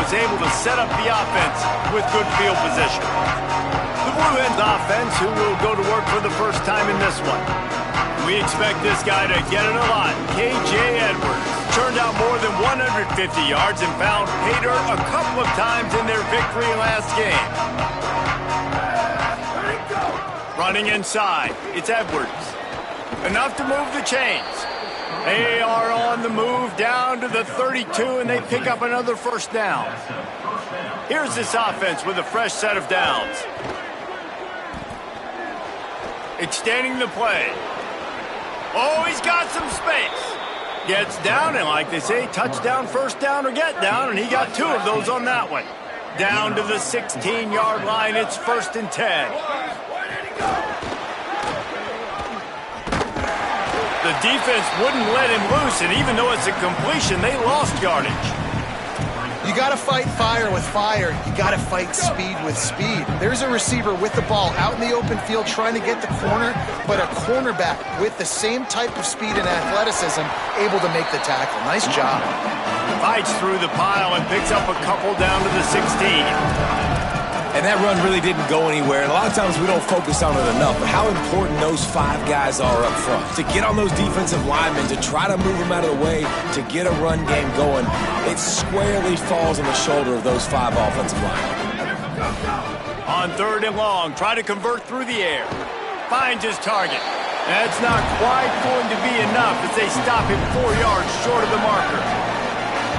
was able to set up the offense with good field position. The Blue Hens offense, who will go to work for the first time in this one. We expect this guy to get it a lot. K.J. Edwards turned out more than 150 yards and found pay dirt a couple of times in their victory last game. Running inside, it's Edwards. Enough to move the chains. They are on the move down to the 32, and they pick up another first down. Here's this offense with a fresh set of downs. Extending the play. Oh, he's got some space. Gets down, and like they say, touchdown, first down, or get down, and he got 2 of those on that one. Down to the 16-yard line, it's 1st and 10. The defense wouldn't let him loose, and even though it's a completion, they lost yardage. You got to fight fire with fire. You got to fight speed with speed. There's a receiver with the ball out in the open field trying to get the corner, but a cornerback with the same type of speed and athleticism able to make the tackle. Nice job. Fights through the pile and picks up a couple down to the 16. And that run really didn't go anywhere. And a lot of times we don't focus on it enough, but how important those 5 guys are up front. To get on those defensive linemen, to try to move them out of the way, to get a run game going, it squarely falls on the shoulder of those 5 offensive linemen. On 3rd and long, try to convert through the air. Finds his target. That's not quite going to be enough as they stop him 4 yards short of the marker.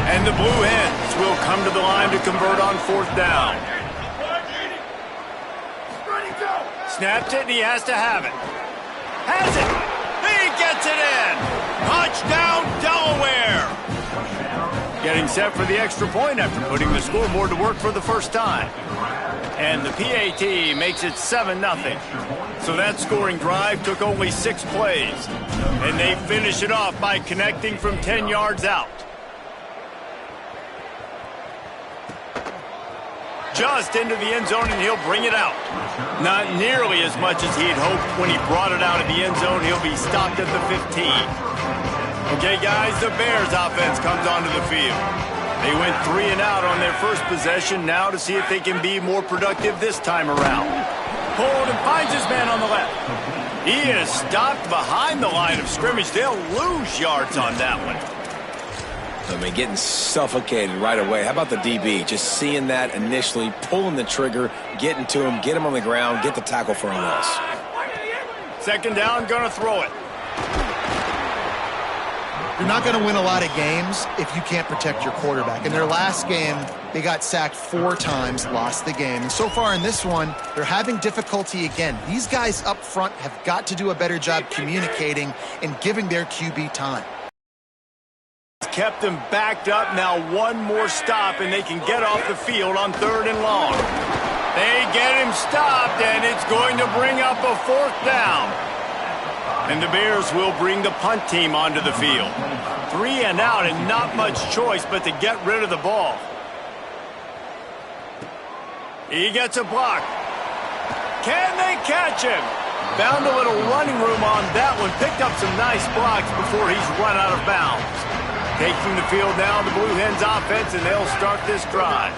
And the Blue Hens will come to the line to convert on 4th down. Snaps it, and he has to have it. Has it. He gets it in. Touchdown, Delaware. Getting set for the extra point after putting the scoreboard to work for the first time. And the PAT makes it 7-0. So that scoring drive took only 6 plays. And they finish it off by connecting from 10 yards out. Just into the end zone, and he'll bring it out. Not nearly as much as he had hoped when he brought it out of the end zone. He'll be stopped at the 15. Okay, guys, the Bears offense comes onto the field. They went 3 and out on their first possession, now to see if they can be more productive this time around. Pulled and finds his man on the left. He is stopped behind the line of scrimmage. They'll lose yards on that one. I mean, getting suffocated right away. How about the DB? Just seeing that initially, pulling the trigger, getting to him, get him on the ground, get the tackle for a loss. 2nd down, gonna throw it. You're not going to win a lot of games if you can't protect your quarterback. In their last game, they got sacked 4 times, lost the game. And so far in this one, they're having difficulty again. These guys up front have got to do a better job communicating and giving their QB time. Kept them backed up. Now 1 more stop, and they can get off the field on 3rd and long. They get him stopped, and it's going to bring up a 4th down. And the Bears will bring the punt team onto the field. 3 and out, and not much choice but to get rid of the ball. He gets a block. Can they catch him? Found a little running room on that one. Picked up some nice blocks before he's run out of bounds. Taking the field now, the Blue Hens offense, and they'll start this drive.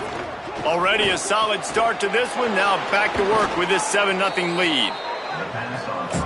Already a solid start to this one. Now back to work with this 7-0 lead.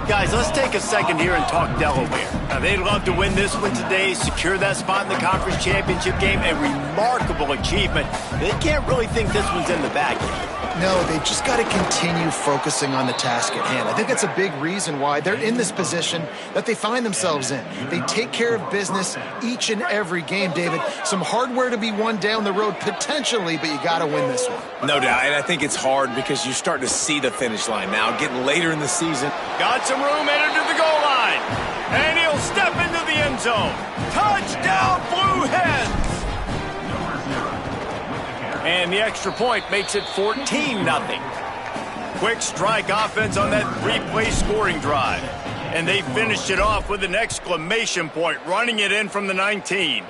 Guys, let's take a second here and talk Delaware. Now, they'd love to win this one today, secure that spot in the conference championship game. A remarkable achievement. They can't really think this one's in the bag yet. No, they've just got to continue focusing on the task at hand. I think that's a big reason why they're in this position that they find themselves in. They take care of business each and every game, David. Some hardware to be won down the road, potentially, but you got to win this one. No doubt, and I think it's hard because you're starting to see the finish line now, getting later in the season. Got some room, headed to the goal line. And he'll step into the end zone. Touchdown, Blue Hens! And the extra point makes it 14-0. Quick strike offense on that 3-play scoring drive. And they finished it off with an exclamation point, running it in from the 19.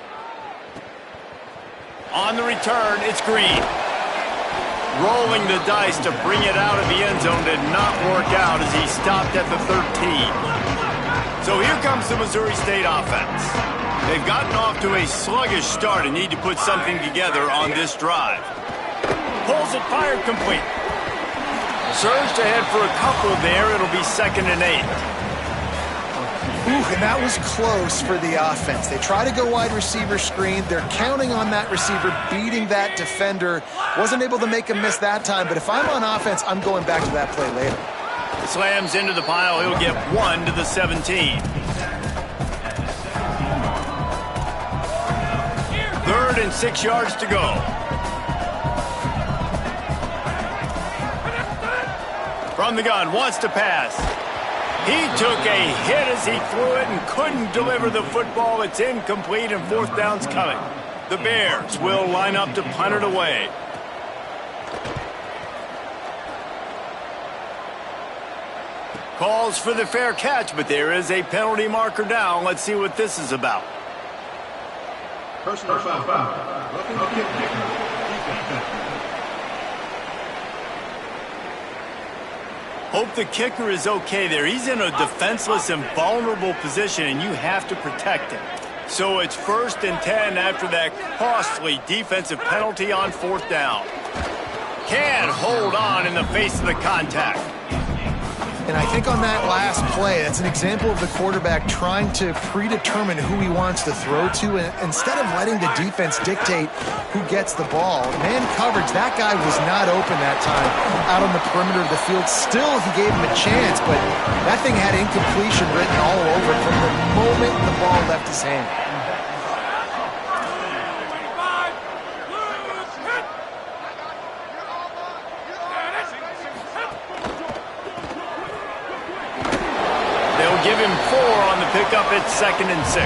On the return, it's Green. Rolling the dice to bring it out of the end zone did not work out as he stopped at the 13. So here comes the Missouri State offense. They've gotten off to a sluggish start and need to put something together on this drive. Pulls it, fired complete. Surged ahead for a couple there. It'll be 2nd and 8. Ooh, and that was close for the offense. They try to go wide receiver screen. They're counting on that receiver beating that defender. Wasn't able to make him miss that time, but if I'm on offense, I'm going back to that play later. Slams into the pile. He'll get 1 to the 17. 3rd and 6 yards to go. From the gun, wants to pass. He took a hit as he threw it and couldn't deliver the football. It's incomplete and 4th down's coming. The Bears will line up to punt it away. Calls for the fair catch, but there is a penalty marker down. Let's see what this is about. Personal foul. Hope the kicker is okay there. He's in a defenseless and vulnerable position, and you have to protect him. So it's 1st and 10 after that costly defensive penalty on 4th down. Can hold on in the face of the contact. And I think on that last play, that's an example of the quarterback trying to predetermine who he wants to throw to, and instead of letting the defense dictate who gets the ball. Man coverage, that guy was not open that time out on the perimeter of the field. Still, he gave him a chance, but that thing had incompletion written all over it from the moment the ball left his hand. Give him 4 on the pickup at 2nd and 6.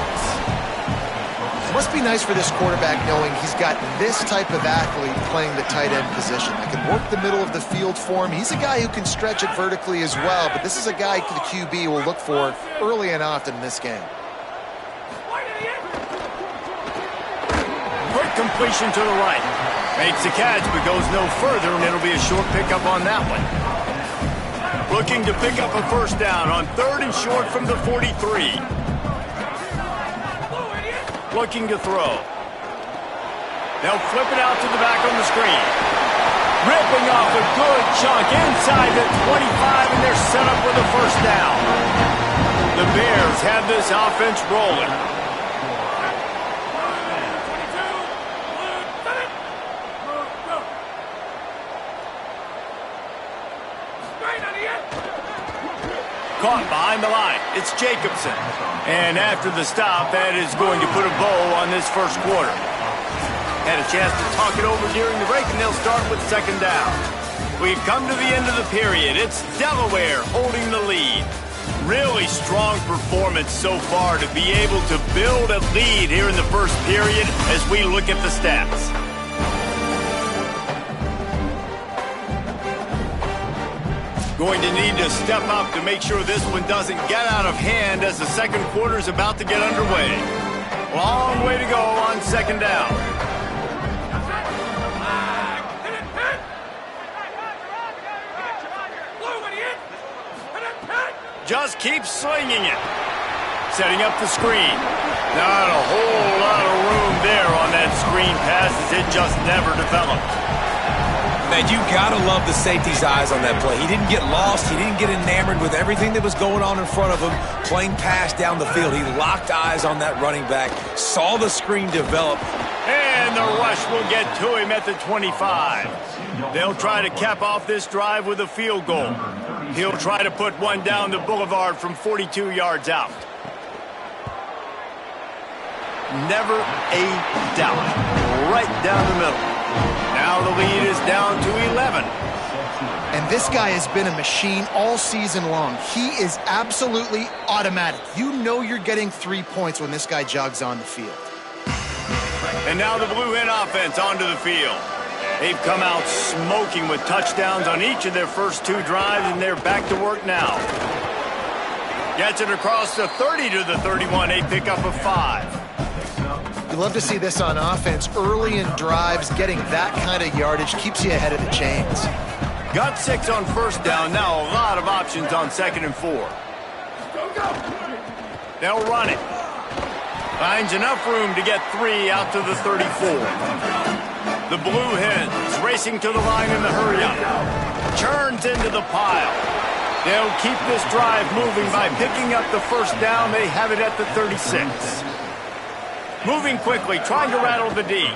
It must be nice for this quarterback knowing he's got this type of athlete playing the tight end position. That can work the middle of the field for him. He's a guy who can stretch it vertically as well, but this is a guy the QB will look for early and often in this game. Quick completion to the right. Makes the catch, but goes no further, and it'll be a short pickup on that one. Looking to pick up a 1st down on 3rd and short from the 43. Looking to throw. They'll flip it out to the back on the screen. Ripping off a good chunk inside the 25, and they're set up with a 1st down. The Bears have this offense rolling. Caught behind the line. It's Jacobson. And after the stop, that is going to put a bow on this 1st quarter. Had a chance to talk it over during the break, and they'll start with 2nd down. We've come to the end of the period. It's Delaware holding the lead. Really strong performance so far to be able to build a lead here in the 1st period as we look at the stats. Going to need to step up to make sure this one doesn't get out of hand as the 2nd quarter is about to get underway. Long way to go on 2nd down. Just keep slinging it. Setting up the screen. Not a whole lot of room there on that screen pass as it just never developed. Man, you got to love the safety's eyes on that play. He didn't get lost. He didn't get enamored with everything that was going on in front of him, playing pass down the field. He locked eyes on that running back, saw the screen develop. And the rush will get to him at the 25. They'll try to cap off this drive with a field goal. He'll try to put one down the boulevard from 42 yards out. Never a doubt. Right down the middle. Now the lead is down to 11. And this guy has been a machine all season long. He is absolutely automatic. You know you're getting 3 points when this guy jogs on the field. And now the Blue Hen offense onto the field. They've come out smoking with touchdowns on each of their first 2 drives, and they're back to work now. Gets it across the 30 to the 31, a pickup of 5. You love to see this on offense. Early in drives, getting that kind of yardage keeps you ahead of the chains. Got 6 on 1st down. Now a lot of options on 2nd and 4. They'll run it. Finds enough room to get 3 out to the 34. The Blue Hens racing to the line in the hurry-up. Churns into the pile. They'll keep this drive moving by picking up the first down. They have it at the 36. Moving quickly, trying to rattle the D.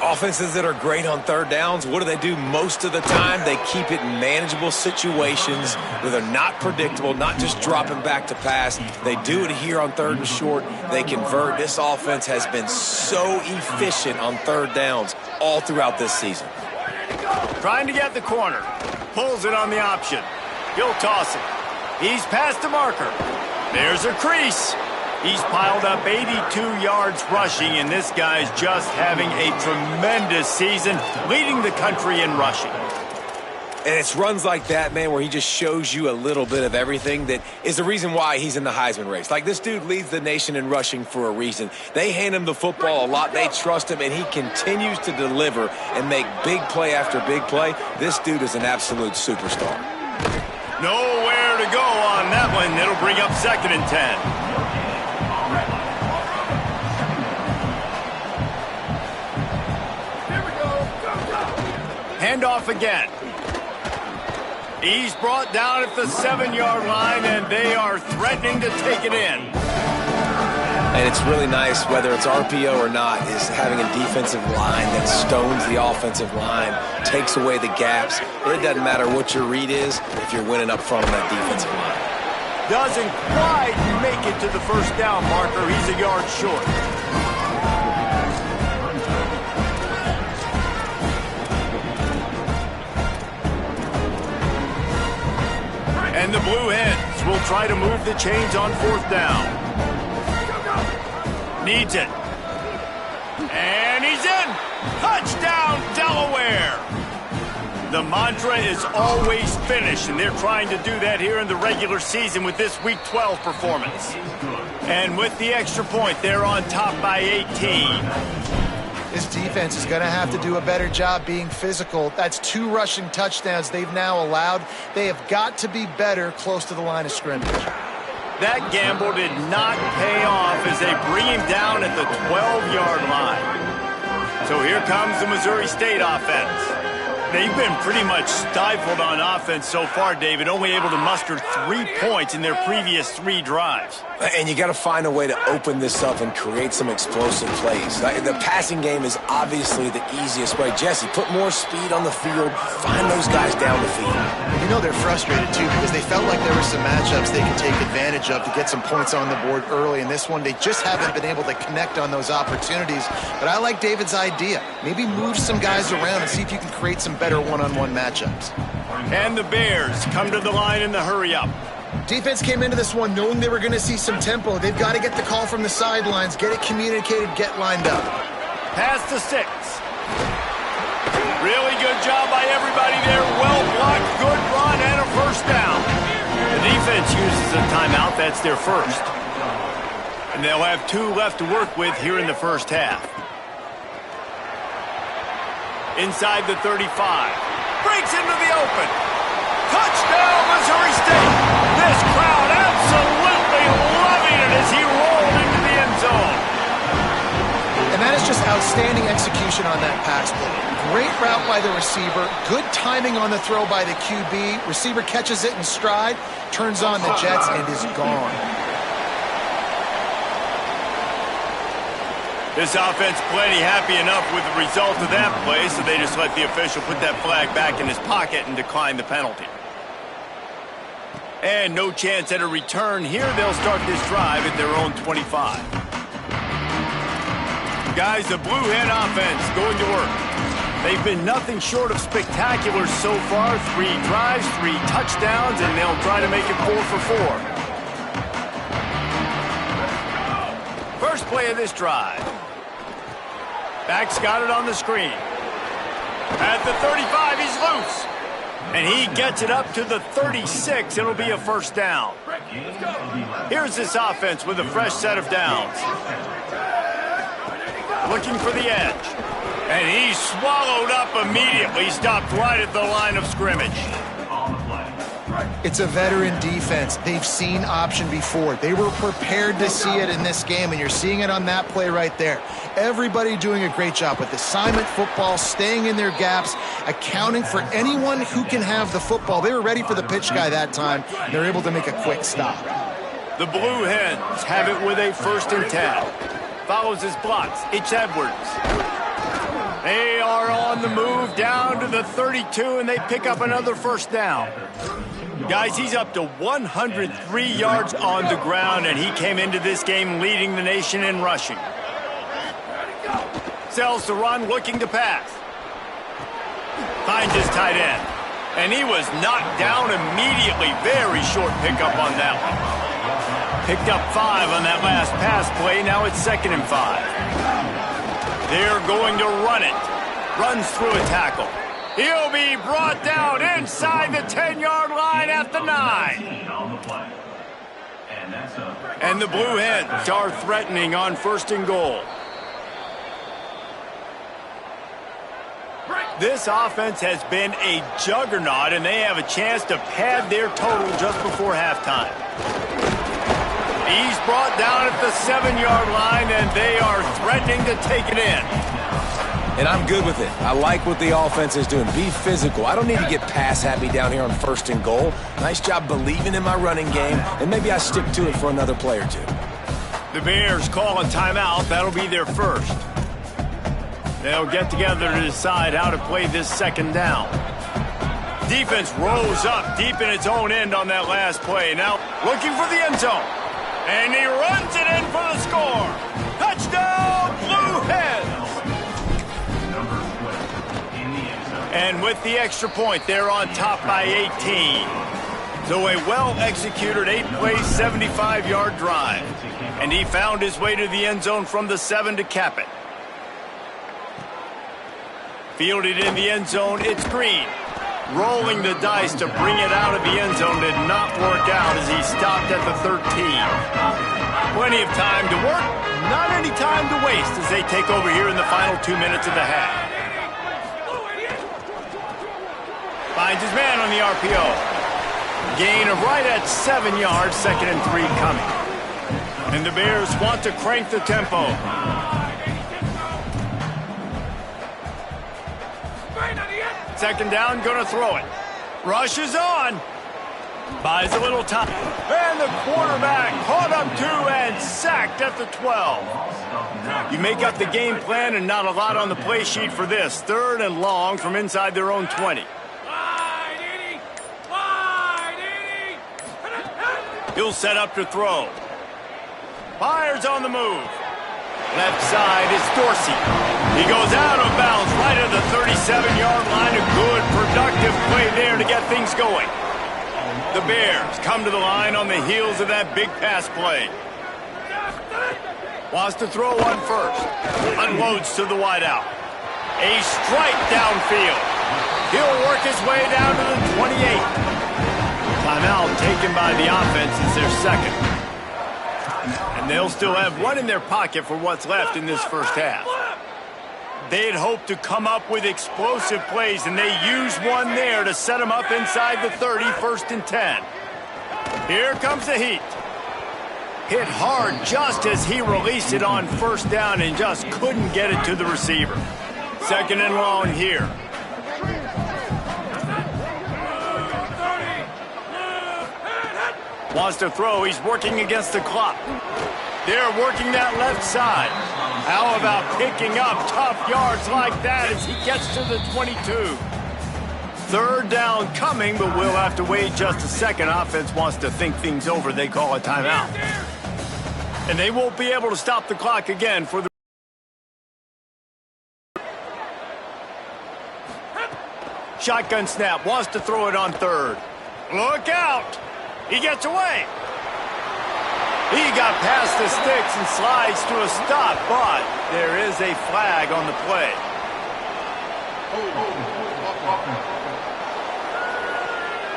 Offenses that are great on third downs, what do most of the time? They keep it in manageable situations where they're not predictable, not just dropping back to pass. They do it here on third and short. They convert. This offense has been so efficient on third downs all throughout this season. Trying to get the corner. Pulls it on the option. He'll toss it. He's past the marker. There's a crease. He's piled up 82 yards rushing, and this guy's just having a tremendous season, leading the country in rushing. And it's runs like that, man, where he just shows you a little bit of everything that is the reason why he's in the Heisman race. Like, this dude leads the nation in rushing for a reason. They hand him the football a lot. They trust him, and he continues to deliver and make big play after big play. This dude is an absolute superstar. Nowhere to go on that one. It'll bring up 2nd and 10. Handoff again. He's brought down at the 7-yard line, and they are threatening to take it in. And it's really nice, whether it's RPO or not, is having a defensive line that stones the offensive line, takes away the gaps. It doesn't matter what your read is if you're winning up front on that defensive line. Doesn't quite make it to the first down marker. He's a yard short. And the Blue Hens will try to move the chains on 4th down. Needs it. And he's in. Touchdown, Delaware. The mantra is always finish, and they're trying to do that here in the regular season with this Week 12 performance. And with the extra point, they're on top by 18. This defense is going to have to do a better job being physical. That's 2 rushing touchdowns they've now allowed. They have got to be better close to the line of scrimmage. That gamble did not pay off as they bring him down at the 12-yard line. So here comes the Missouri State offense. They've been pretty much stifled on offense so far, David, only able to muster 3 points in their previous 3 drives. And you got to find a way to open this up and create some explosive plays. The passing game is obviously the easiest way. Jesse, put more speed on the field, find those guys down the field. You know they're frustrated, too, because they felt like there were some matchups they could take advantage of to get some points on the board early. In this one, they just haven't been able to connect on those opportunities. But I like David's idea. Maybe move some guys around and see if you can create some better one-on-one matchups. And the Bears come to the line in the hurry-up. Defense came into this one knowing they were going to see some tempo. They've got to get the call from the sidelines, get it communicated, get lined up. Past the 6. Really good job by everybody there. Well blocked, good run, and a first down. The defense uses a timeout. That's their first. And they'll have 2 left to work with here in the first half. Inside the 35. Breaks into the open. Touchdown, Missouri State. This crowd absolutely loving it as he rolled into the end zone. And that is just outstanding execution on that pass play. Great route by the receiver. Good timing on the throw by the QB. Receiver catches it in stride, turns on the jets, and is gone. This offense plenty happy enough with the result of that play, so they just let the official put that flag back in his pocket and decline the penalty. And no chance at a return here. They'll start this drive at their own 25. Guys, the Blue Hen offense going to work. They've been nothing short of spectacular so far. 3 drives, 3 touchdowns, and they'll try to make it 4 for 4. First play of this drive. Back's got it on the screen. At the 35, he's loose. And he gets it up to the 36. It'll be a first down. Here's this offense with a fresh set of downs. Looking for the edge. And he's swallowed up immediately. Stopped right at the line of scrimmage. It's a veteran defense. They've seen option before. They were prepared to see it in this game, and you're seeing it on that play right there. Everybody doing a great job with assignment football, staying in their gaps, accounting for anyone who can have the football. They were ready for the pitch guy that time. They're able to make a quick stop. The Blue Hens have it with a 1st and 10. Follows his blocks. It's Edwards. They are on the move down to the 32, and they pick up another 1st down. Guys, he's up to 103 yards on the ground, and he came into this game leading the nation in rushing. Sells to run, looking to pass. Finds his tight end. And he was knocked down immediately. Very short pickup on that one. Picked up 5 on that last pass play. Now it's 2nd and 5. They're going to run it. Runs through a tackle. He'll be brought down inside the 10-yard line at the 9. And the Blue Hens are threatening on 1st and goal. This offense has been a juggernaut, and they have a chance to pad their total just before halftime. He's brought down at the 7-yard line, and they are threatening to take it in. And I'm good with it. I like what the offense is doing. Be physical. I don't need to get pass happy down here on 1st and goal. Nice job believing in my running game, and maybe I stick to it for another play or two. The Bears call a timeout. That'll be their 1st. They'll get together to decide how to play this 2nd down. Defense rose up deep in its own end on that last play. Now looking for the end zone. And he runs it in for the score. Touchdown, Blue Hens! And with the extra point, they're on top by 18. So a well-executed 8-play, 75-yard drive. And he found his way to the end zone from the 7 to cap it. Fielded in the end zone, it's Green. Rolling the dice to bring it out of the end zone did not work out as he stopped at the 13. Plenty of time to work, not any time to waste as they take over here in the final 2 minutes of the half. Finds his man on the RPO. Gain of right at 7 yards, 2nd and 3 coming. And the Bears want to crank the tempo. Second down, gonna throw it. Rushes on. Buys a little time. And the quarterback caught up 2 and sacked at the 12. You make up the game plan and not a lot on the play sheet for this. 3rd and long from inside their own 20. He'll set up to throw. Fires on the move. Left side is Dorsey. He goes out of bounds right at the 37-yard line. A good, productive play there to get things going. The Bears come to the line on the heels of that big pass play. Wants to throw one first. Unloads to the wideout. A strike downfield. He'll work his way down to the 28. Timeout taken by the offense is their 2nd. And they'll still have one in their pocket for what's left in this 1st half. They'd hoped to come up with explosive plays, and they used one there to set them up inside the 30, 1st and 10. Here comes the heat. Hit hard just as he released it on 1st down and just couldn't get it to the receiver. 2nd and long here. Wants to throw. He's working against the clock. They're working that left side. How about picking up tough yards like that as he gets to the 22? 3rd down coming, but we'll have to wait just a second. Offense wants to think things over. They call a timeout. And they won't be able to stop the clock again for the... Shotgun snap. Wants to throw it on 3rd. Look out! He gets away. He got past the sticks and slides to a stop, but there is a flag on the play.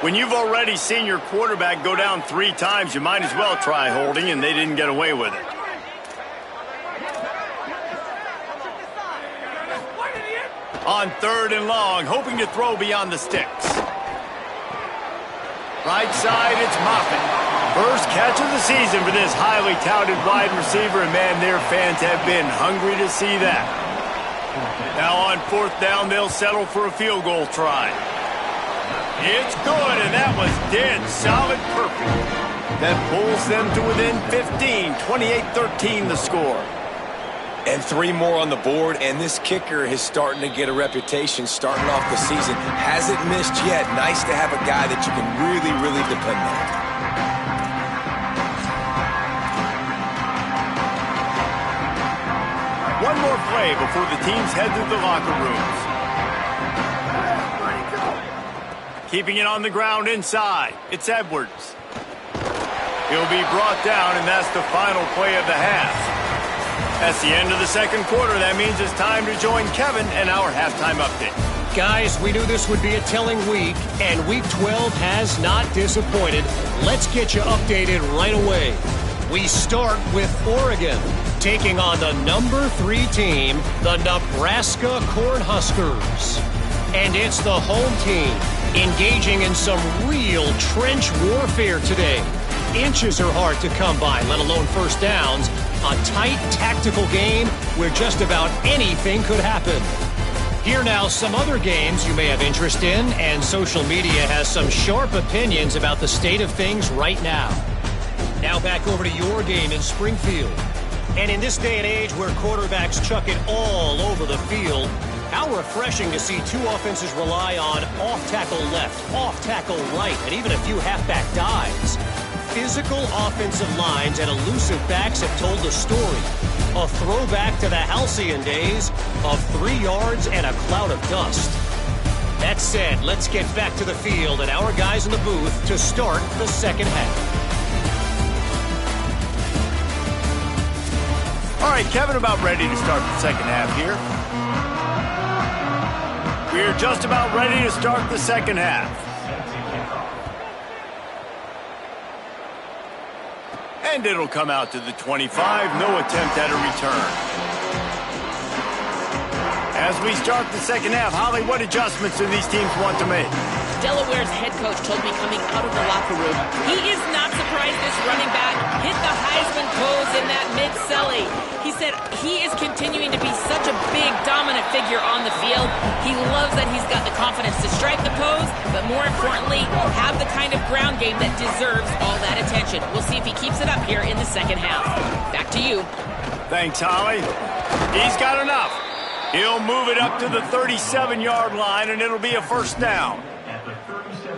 When you've already seen your quarterback go down 3 times, you might as well try holding, and they didn't get away with it. On 3rd and long, hoping to throw beyond the sticks. Right side, it's Moffitt. First catch of the season for this highly touted wide receiver, and man, their fans have been hungry to see that. Now on 4th down, they'll settle for a field goal try. It's good, and that was dead solid perfect. That pulls them to within 15, 28-13 the score. And 3 more on the board, and this kicker is starting to get a reputation starting off the season. Hasn't missed yet. Nice to have a guy that you can really, really depend on. One more play before the teams head to the locker rooms. Keeping it on the ground inside, it's Edwards. He'll be brought down, and that's the final play of the half. That's the end of the second quarter. That means it's time to join Kevin and our halftime update. Guys, we knew this would be a telling week, and Week 12 has not disappointed. Let's get you updated right away. We start with Oregon, taking on the number 3 team, the Nebraska Cornhuskers. And it's the home team engaging in some real trench warfare today. Inches are hard to come by, let alone first downs. A tight tactical game where just about anything could happen. Here now some other games you may have interest in, and social media has some sharp opinions about the state of things right now. Now back over to your game in Springfield. And in this day and age where quarterbacks chuck it all over the field, how refreshing to see 2 offenses rely on off-tackle left, off-tackle right, and even a few halfback dives. Physical offensive lines and elusive backs have told the story. A throwback to the halcyon days of 3 yards and a cloud of dust. That said, let's get back to the field and our guys in the booth to start the second half. All right, Kevin, about ready to start the second half here. We're just about ready to start the second half. And it'll come out to the 25. No attempt at a return. As we start the second half, Holly, what adjustments do these teams want to make? Delaware's head coach told me coming out of the locker room, he is not surprised this running back hit the Heisman pose in that mid-celly. He said he is continuing to be such a big, dominant figure on the field. He loves that he's got the confidence to strike the pose, but more importantly, have the kind of ground game that deserves all that attention. We'll see if he keeps it up here in the second half. Back to you. Thanks, Holly. He's got enough. He'll move it up to the 37-yard line, and it'll be a first down.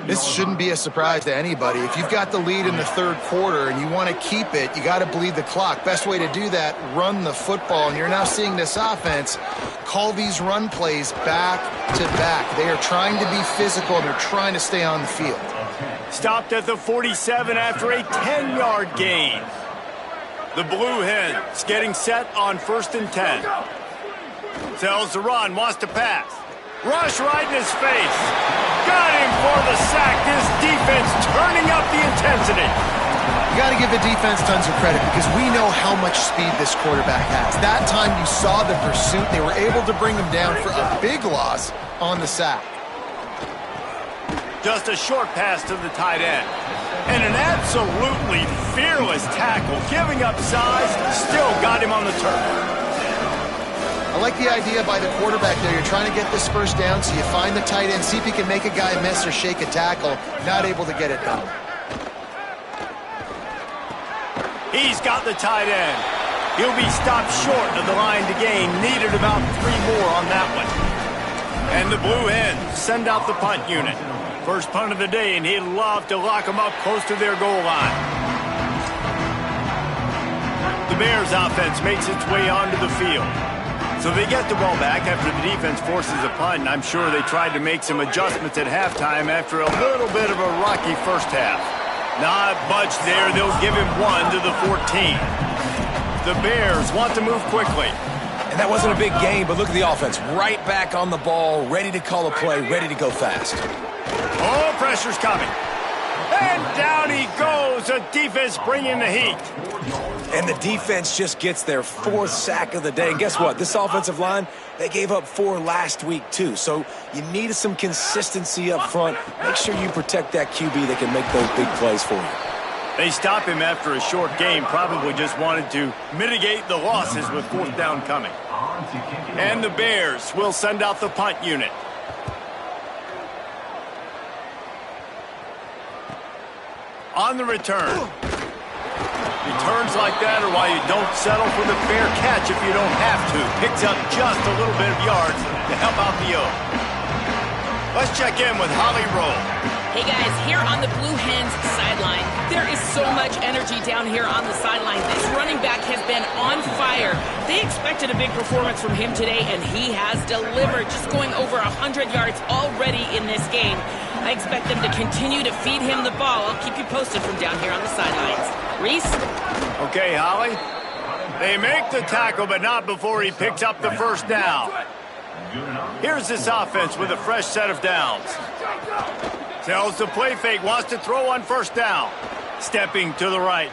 This shouldn't be a surprise to anybody. If you've got the lead in the third quarter and you want to keep it, you got to bleed the clock. Best way to do that, run the football. And you're now seeing this offense call these run plays back to back. They are trying to be physical, and they're trying to stay on the field. Stopped at the 47 after a 10-yard gain. The Blue Hens getting set on 1st and 10. Tells the run, wants to pass. Rush right in his face. Got him for the sack. This defense turning up the intensity. You got to give the defense tons of credit because we know how much speed this quarterback has. That time you saw the pursuit. They were able to bring him down for a big loss on the sack. Just a short pass to the tight end. And an absolutely fearless tackle. Giving up size, still got him on the turf. I like the idea by the quarterback there. You're trying to get this first down, so you find the tight end, see if you can make a guy miss or shake a tackle. Not able to get it done. He's got the tight end. He'll be stopped short of the line to gain. Needed about 3 more on that one. And the Blue Hens send out the punt unit. First punt of the day, and he'd love to lock them up close to their goal line. The Bears offense makes its way onto the field. So they get the ball back after the defense forces a punt, and I'm sure they tried to make some adjustments at halftime after a little bit of a rocky first half. Not much there. They'll give him 1 to the 14. The Bears want to move quickly. And that wasn't a big game, but look at the offense. Right back on the ball, ready to call a play, ready to go fast. Oh, pressure's coming. And down he goes. The defense bringing the heat. And the defense just gets their 4th sack of the day. And guess what? This offensive line, they gave up 4 last week too. So you need some consistency up front. Make sure you protect that QB that can make those big plays for you. They stop him after a short game. Probably just wanted to mitigate the losses with 4th down coming. And the Bears will send out the punt unit. On the return. Returns like that are why you don't settle for the fair catch if you don't have to. Picks up just a little bit of yards to help out the O. Let's check in with Holly Rowe. Hey guys, here on the Blue Hens sideline, there is so much energy down here on the sideline. This running back has been on fire. They expected a big performance from him today, and he has delivered, just going over 100 yards already in this game. I expect them to continue to feed him the ball. I'll keep you posted from down here on the sidelines. Reese? Okay, Holly. They make the tackle, but not before he picks up the 1st down. Here's this offense with a fresh set of downs. Tells the play fake, wants to throw on 1st down. Stepping to the right.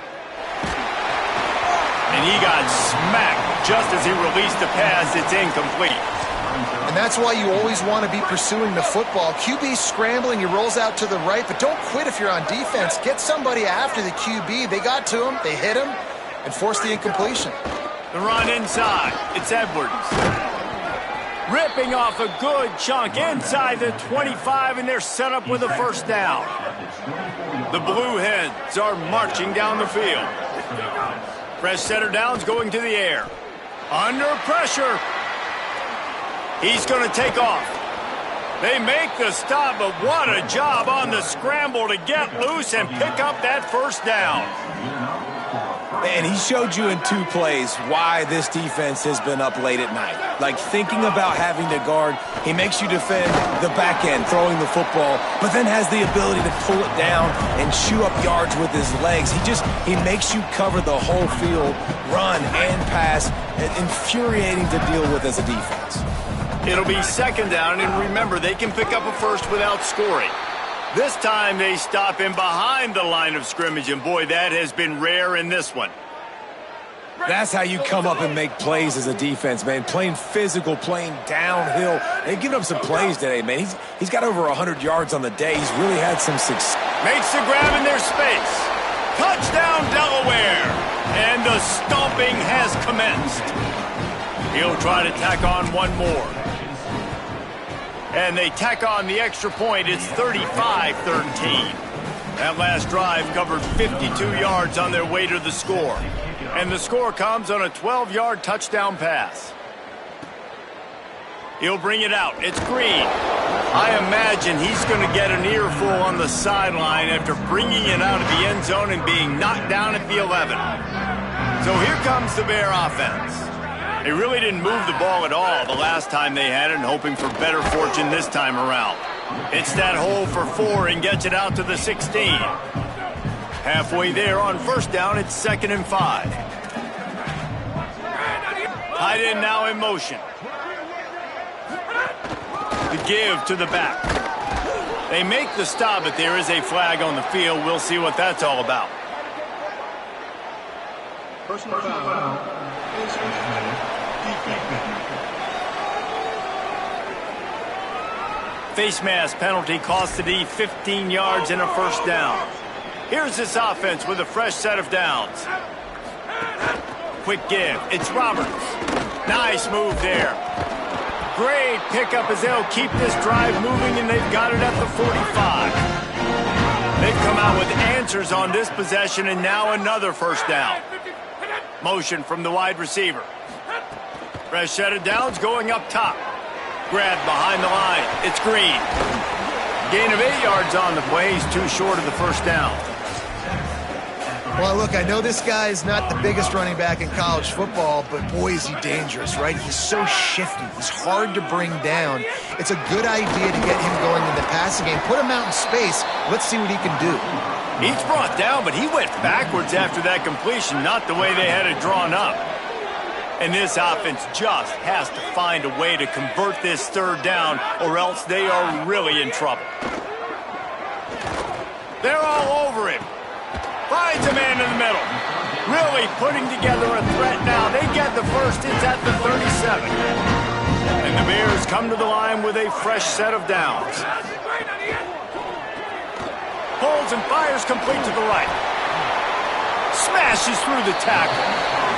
And he got smacked just as he released the pass. It's incomplete. And that's why you always want to be pursuing the football. QB's scrambling, he rolls out to the right, but don't quit if you're on defense. Get somebody after the QB. They got to him, they hit him, and forced the incompletion. The run inside. It's Edwards. Ripping off a good chunk inside the 25, and they're set up with a 1st down. The Blue Hens are marching down the field. Fresh center downs going to the air. Under pressure. He's going to take off. They make the stop, but what a job on the scramble to get loose and pick up that 1st down. And he showed you in 2 plays why this defense has been up late at night. Like thinking about having to guard, he makes you defend the back end, throwing the football, but then has the ability to pull it down and chew up yards with his legs. He makes you cover the whole field, run and pass, and infuriating to deal with as a defense. It'll be 2nd down, and remember, they can pick up a 1st without scoring. This time they stop him behind the line of scrimmage, and boy, that has been rare in this one. That's how you come up and make plays as a defense, man. Playing physical, playing downhill. They've given up some plays today, man. He's got over 100 yards on the day. He's really had some success. Makes the grab in their space. Touchdown, Delaware. And the stomping has commenced. He'll try to tack on one more. And they tack on the extra point. It's 35-13. That last drive covered 52 yards on their way to the score. And the score comes on a 12-yard touchdown pass. He'll bring it out. It's Green. I imagine he's going to get an earful on the sideline after bringing it out of the end zone and being knocked down at the 11. So here comes the Bear offense. They really didn't move the ball at all the last time they had it, and hoping for better fortune this time around. It's that hole for 4 and gets it out to the 16. Halfway there on 1st down, it's 2nd and 5. Tight end now in motion. The give to the back. They make the stop, but there is a flag on the field. We'll see what that's all about. Personal foul. Face mask penalty cost the D 15 yards and a 1st down. Here's this offense with a fresh set of downs. Quick give. It's Roberts. Nice move there. Great pickup as they'll keep this drive moving, and they've got it at the 45. They've come out with answers on this possession, and now another 1st down. Motion from the wide receiver. Fresh set of downs going up top. Grab behind the line. It's Green. Gain of 8 yards on the play. He's too short of the 1st down. Well, look, I know this guy is not the biggest running back in college football, but boy, is he dangerous, right? He's so shifty. He's hard to bring down. It's a good idea to get him going in the passing game. Put him out in space. Let's see what he can do. He's brought down, but he went backwards after that completion, not the way they had it drawn up. And this offense just has to find a way to convert this 3rd down, or else they are really in trouble. They're all over him. Finds a man in the middle. Really putting together a threat now. They get the first. It's at the 37. And the Bears come to the line with a fresh set of downs. Pulls and fires complete to the right. Smashes through the tackle.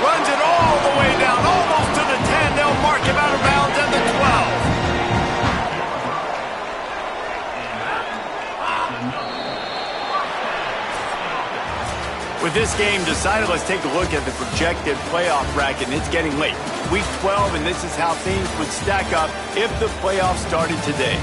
Runs it all the way down, almost to the 10. They'll mark him out of bounds at the 12. With this game decided, let's take a look at the projected playoff bracket, and it's getting late. Week 12, and this is how things would stack up if the playoffs started today.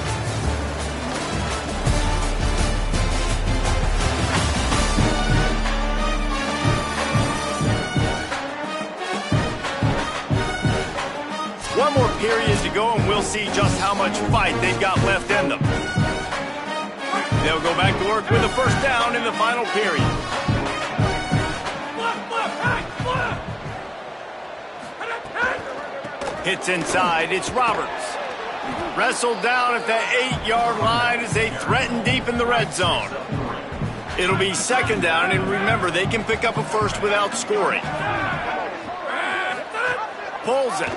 One more period to go, and we'll see just how much fight they've got left in them. They'll go back to work with a first down in the final period. Hits inside, it's Roberts. Wrestled down at the 8-yard line as they threaten deep in the red zone. It'll be second down, and remember, they can pick up a first without scoring. Pulls it.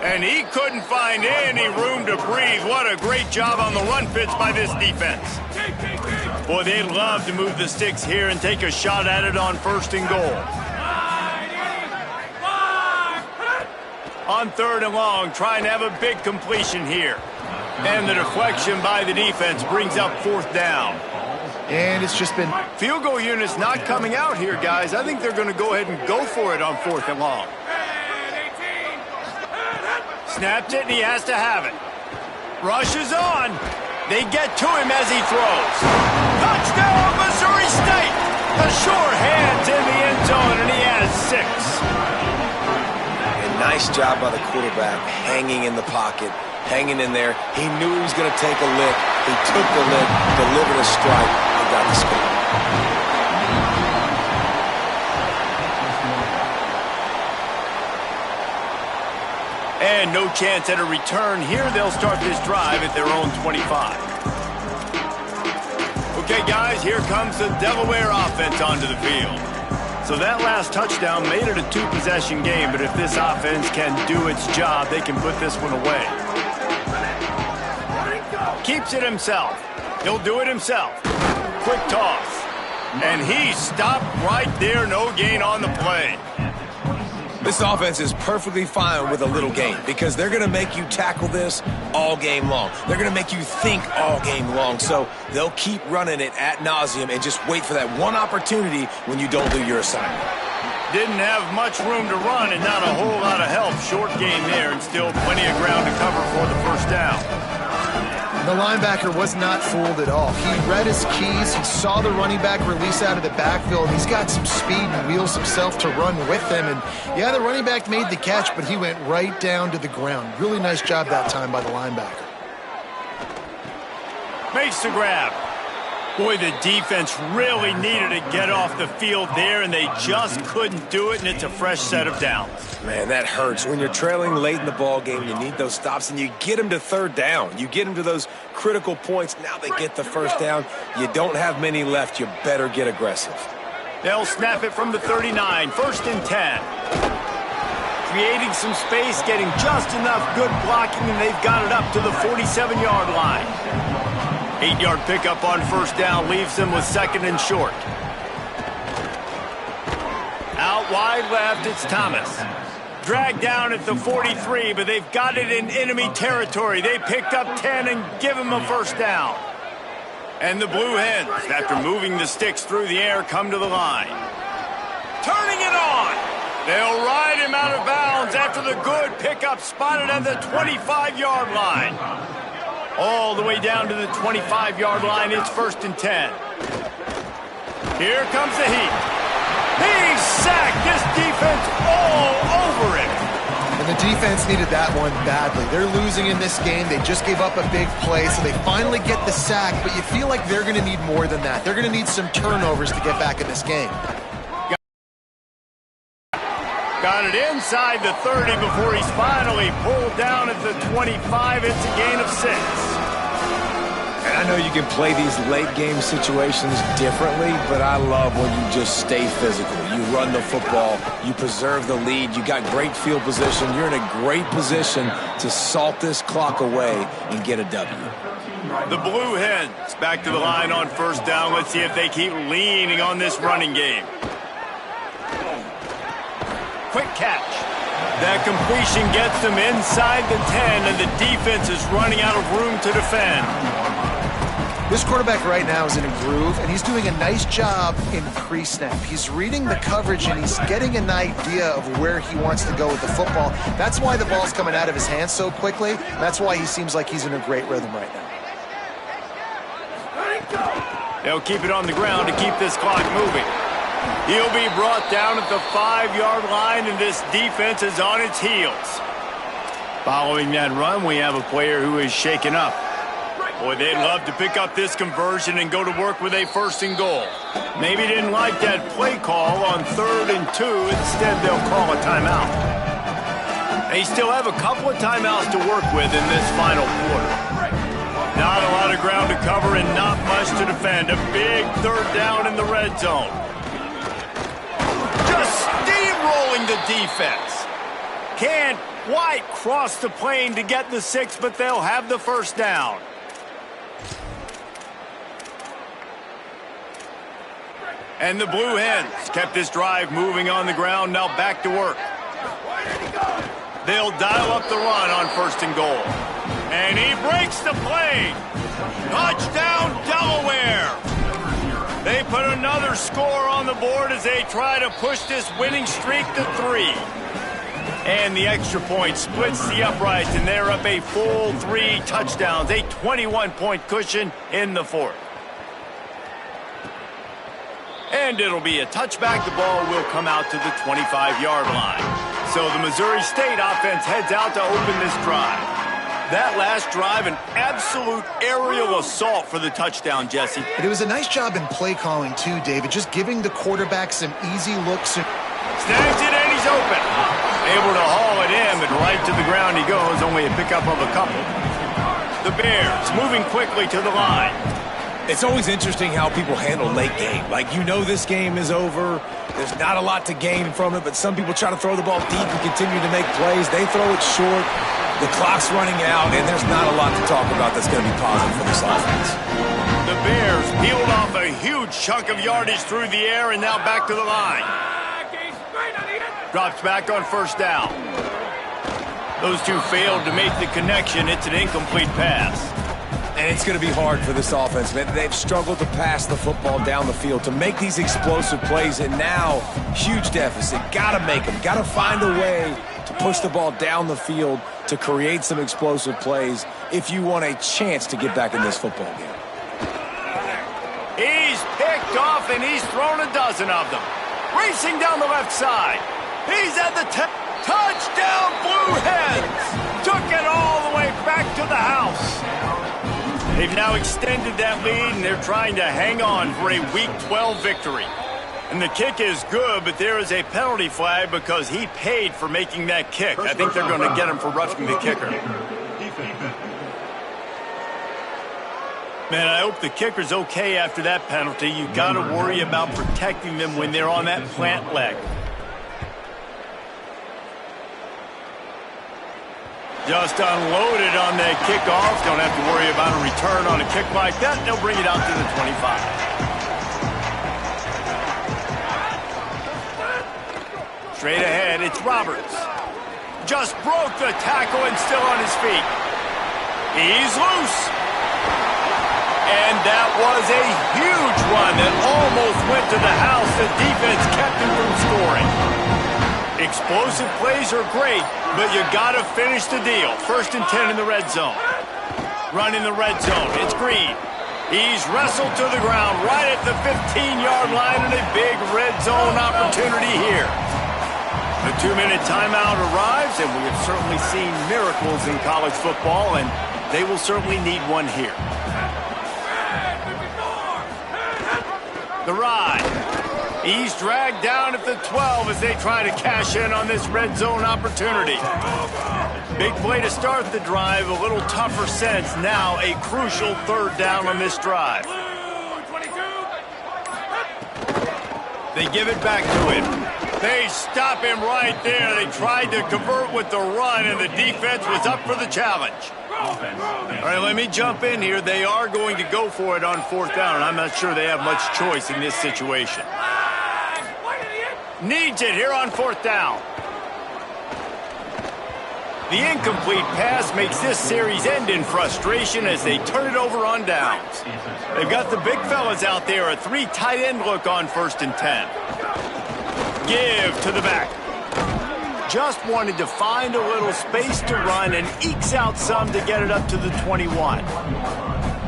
And he couldn't find any room to breathe. What a great job on the run fits by this defense. Boy, they'd love to move the sticks here and take a shot at it on first and goal. On third and long, trying to have a big completion here. And the deflection by the defense brings up fourth down. And it's just been... Field goal units not coming out here, guys. I think they're going to go ahead and go for it on fourth and long. Snapped it, and he has to have it. Rushes on. They get to him as he throws. Touchdown, Missouri State! The sure hands in the end zone, and he has 6. Nice job by the quarterback, hanging in the pocket, hanging in there. He knew he was going to take a lick. He took the lick, delivered a strike, and got the score. And no chance at a return here. They'll start this drive at their own 25. Okay, guys, here comes the Delaware offense onto the field. So that last touchdown made it a 2-possession game, but if this offense can do its job, they can put this one away. Keeps it himself. He'll do it himself. Quick toss. And he stopped right there. No gain on the play. This offense is perfectly fine with a little game because they're going to make you tackle this all game long. They're going to make you think all game long. So they'll keep running it ad nauseum and just wait for that one opportunity when you don't do your assignment. Didn't have much room to run and not a whole lot of help. Short game there and still plenty of ground to cover for the first down. The linebacker was not fooled at all. He read his keys. He saw the running back release out of the backfield. He's got some speed and wheels himself to run with them. And, yeah, the running back made the catch, but he went right down to the ground. Really nice job that time by the linebacker. Makes the grab. Boy, the defense really needed to get off the field there, and they just couldn't do it, and it's a fresh set of downs. Man, that hurts. When you're trailing late in the ball game, you need those stops, and you get them to third down. You get them to those critical points. Now they get the first down. You don't have many left. You better get aggressive. They'll snap it from the 39, first and 10. Creating some space, getting just enough good blocking, and they've got it up to the 47-yard line. 8-yard pickup on first down leaves them with second and short. Out wide left, it's Thomas. Dragged down at the 43, but they've got it in enemy territory. They picked up 10 and give him a first down. And the Blue Hens, after moving the sticks through the air, come to the line. Turning it on. They'll ride him out of bounds after the good pickup spotted at the 25-yard line. All the way down to the 25-yard line, it's first and 10. Here comes the heat. He's sacked. This defense all over him. And the defense needed that one badly. They're losing in this game. They just gave up a big play, so they finally get the sack, but you feel like they're going to need more than that. They're going to need some turnovers to get back in this game. Got it inside the 30 before he's finally pulled down at the 25. It's a gain of 6. I know you can play these late-game situations differently, but I love when you just stay physical. You run the football, you preserve the lead, you got great field position. You're in a great position to salt this clock away and get a W. The Blue Hens back to the line on first down. Let's see if they keep leaning on this running game. Quick catch. That completion gets them inside the 10, and the defense is running out of room to defend. This quarterback right now is in a groove, and he's doing a nice job in pre-snap. He's reading the coverage, and he's getting an idea of where he wants to go with the football. That's why the ball's coming out of his hands so quickly. That's why he seems like he's in a great rhythm right now. They'll keep it on the ground to keep this clock moving. He'll be brought down at the 5-yard line, and this defense is on its heels. Following that run, we have a player who is shaken up. Boy, they'd love to pick up this conversion and go to work with a 1st and goal. Maybe didn't like that play call on 3rd and 2. Instead, they'll call a timeout. They still have a couple of timeouts to work with in this final quarter. Not a lot of ground to cover and not much to defend. A big 3rd down in the red zone. Just steamrolling the defense. Can't quite cross the plane to get the 6, but they'll have the 1st down. And the Blue Hens kept this drive moving on the ground. Now back to work. They'll dial up the run on 1st and goal. And he breaks the play. Touchdown, Delaware. They put another score on the board as they try to push this winning streak to 3. And the extra point splits the uprights, and they're up a full 3 touchdowns, a 21-point cushion in the 4th. And it'll be a touchback. The ball will come out to the 25-yard line. So the Missouri State offense heads out to open this drive. That last drive, an absolute aerial assault for the touchdown, Jesse. And it was a nice job in play calling, too, David, just giving the quarterback some easy looks. Snags it, and he's open. Able to haul it in, but right to the ground he goes, only a pickup of a couple. The Bears moving quickly to the line. It's always interesting how people handle late game. Like, you know this game is over. There's not a lot to gain from it, but some people try to throw the ball deep and continue to make plays. They throw it short. The clock's running out, and there's not a lot to talk about that's going to be positive for this offense. The Bears peeled off a huge chunk of yardage through the air, and now back to the line. Drops back on 1st down. Those two failed to make the connection. It's an incomplete pass. And it's going to be hard for this offense, man. They've struggled to pass the football down the field, to make these explosive plays, and now, huge deficit. Got to make them. Got to find a way to push the ball down the field to create some explosive plays if you want a chance to get back in this football game. He's picked off, and he's thrown a dozen of them. Racing down the left side. He's at the touchdown, Blue Hens. Took it all the way back to the house. They've now extended that lead, and they're trying to hang on for a Week 12 victory. And the kick is good, but there is a penalty flag because he paid for making that kick. I think they're going to get him for roughing the kicker. Man, I hope the kicker's okay after that penalty. You've got to worry about protecting them when they're on that plant leg. Just unloaded on that kickoff. Don't have to worry about a return on a kick like that. They'll bring it out to the 25. Straight ahead, it's Roberts. Just broke the tackle and still on his feet. He's loose. And that was a huge run that almost went to the house. The defense kept him from scoring. Explosive plays are great, but you got to finish the deal. 1st and 10 in the red zone. Run in the red zone. It's Green. He's wrestled to the ground right at the 15-yard line, and a big red zone opportunity here. The 2-minute timeout arrives, and we have certainly seen miracles in college football, and they will certainly need one here. The ride. He's dragged down at the 12 as they try to cash in on this red zone opportunity. Big play to start the drive, a little tougher sense. Now a crucial third down on this drive. They give it back to him. They stop him right there. They tried to convert with the run, and the defense was up for the challenge. All right, let me jump in here. They are going to go for it on fourth down, and I'm not sure they have much choice in this situation. Needs it here on fourth down. The incomplete pass makes this series end in frustration as they turn it over on downs. They've got the big fellas out there, a 3 tight end look on 1st and 10. Give to the back. Just wanted to find a little space to run and ekes out some to get it up to the 21.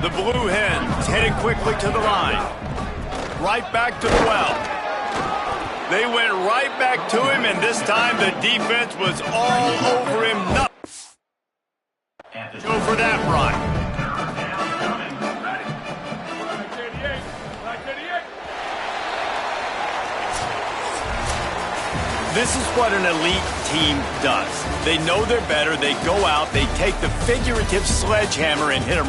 The Blue Hens headed quickly to the line. Right back to the well. They went right back to him, and this time the defense was all over him. Go for that run. This is what an elite team does. They know they're better. They go out. They take the figurative sledgehammer and hit them